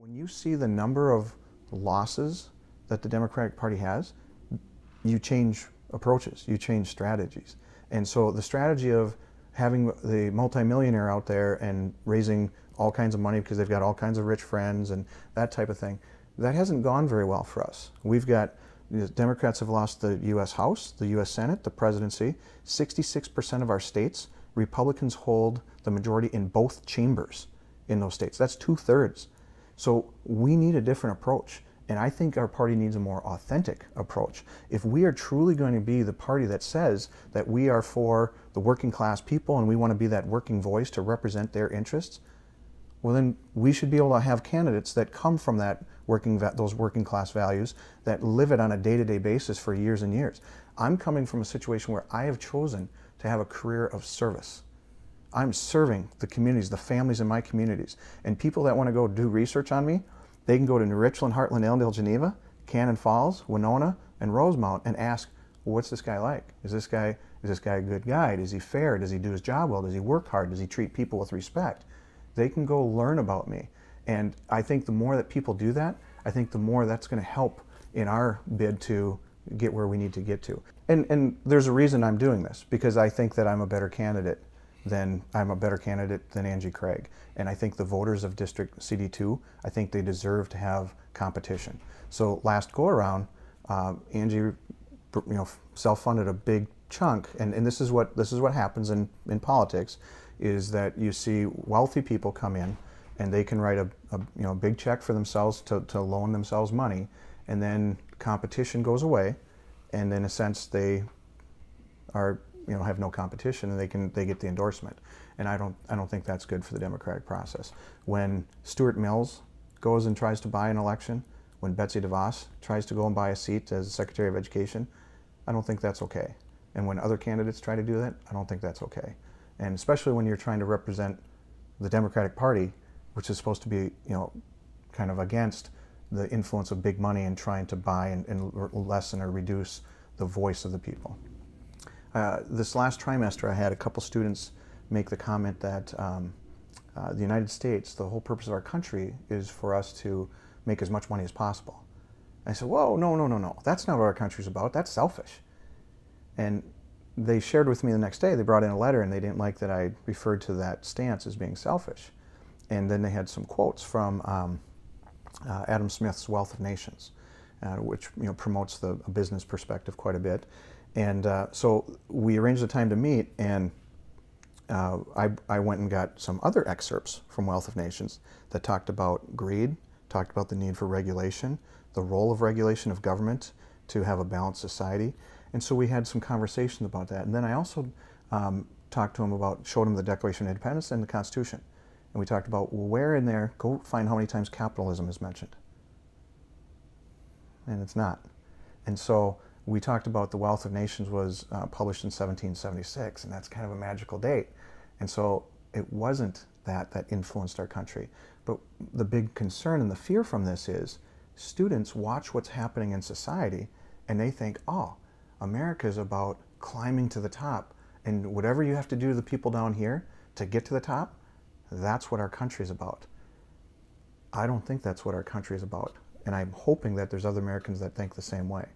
When you see the number of losses that the Democratic Party has, you change approaches, you change strategies. And so the strategy of having the multimillionaire out there and raising all kinds of money because they've got all kinds of rich friends and that type of thing, that hasn't gone very well for us. We've got, the Democrats have lost the U.S. House, the U.S. Senate, the presidency. 66% of our states, Republicans hold the majority in both chambers in those states. That's 2/3. So we need a different approach. And I think our party needs a more authentic approach. If we are truly going to be the party that says that we are for the working class people and we want to be that working voice to represent their interests, well then we should be able to have candidates that come from that those working class values, that live it on a day-to-day basis for years and years. I'm coming from a situation where I have chosen to have a career of service. I'm serving the communities, the families in my communities. And people that want to go do research on me, they can go to New Richland, Heartland, Allendale, Geneva, Cannon Falls, Winona, and Rosemount and ask, well, what's this guy like? Is this guy a good guy? Is he fair? Does he do his job well? Does he work hard? Does he treat people with respect? They can go learn about me. And I think the more that people do that, I think the more that's going to help in our bid to get where we need to get to. And there's a reason I'm doing this, because I think that I'm a better candidate than Angie Craig. And I think the voters of District CD2, I think they deserve to have competition. So last go around, Angie, self-funded a big chunk, and this is what happens in politics, is that you see wealthy people come in and they can write a big check for themselves to loan themselves money, and then competition goes away, and in a sense they are have no competition, and they get the endorsement. And I don't think that's good for the democratic process. When Stuart Mills goes and tries to buy an election, when Betsy DeVos tries to go and buy a seat as Secretary of Education, I don't think that's okay. And when other candidates try to do that, I don't think that's okay. And especially when you're trying to represent the Democratic Party, which is supposed to be kind of against the influence of big money and trying to buy and lessen or reduce the voice of the people. This last trimester, I had a couple students make the comment that the United States, the whole purpose of our country, is for us to make as much money as possible. I said, whoa, no, that's not what our country's about, that's selfish. And they shared with me the next day, they brought in a letter and they didn't like that I referred to that stance as being selfish. And then they had some quotes from Adam Smith's Wealth of Nations, which promotes the business perspective quite a bit. And so we arranged a time to meet, and I went and got some other excerpts from Wealth of Nations that talked about greed, talked about the need for regulation, the role of regulation of government to have a balanced society. And so we had some conversations about that. And then I also talked to him showed him the Declaration of Independence and the Constitution. And we talked about, well, where in there, go find how many times capitalism is mentioned. And it's not. And so we talked about the Wealth of Nations was published in 1776, and that's kind of a magical date. And so it wasn't that influenced our country. But the big concern and the fear from this is students watch what's happening in society and they think, oh, America is about climbing to the top, and whatever you have to do to the people down here to get to the top, that's what our country is about. I don't think that's what our country is about. And I'm hoping that there's other Americans that think the same way.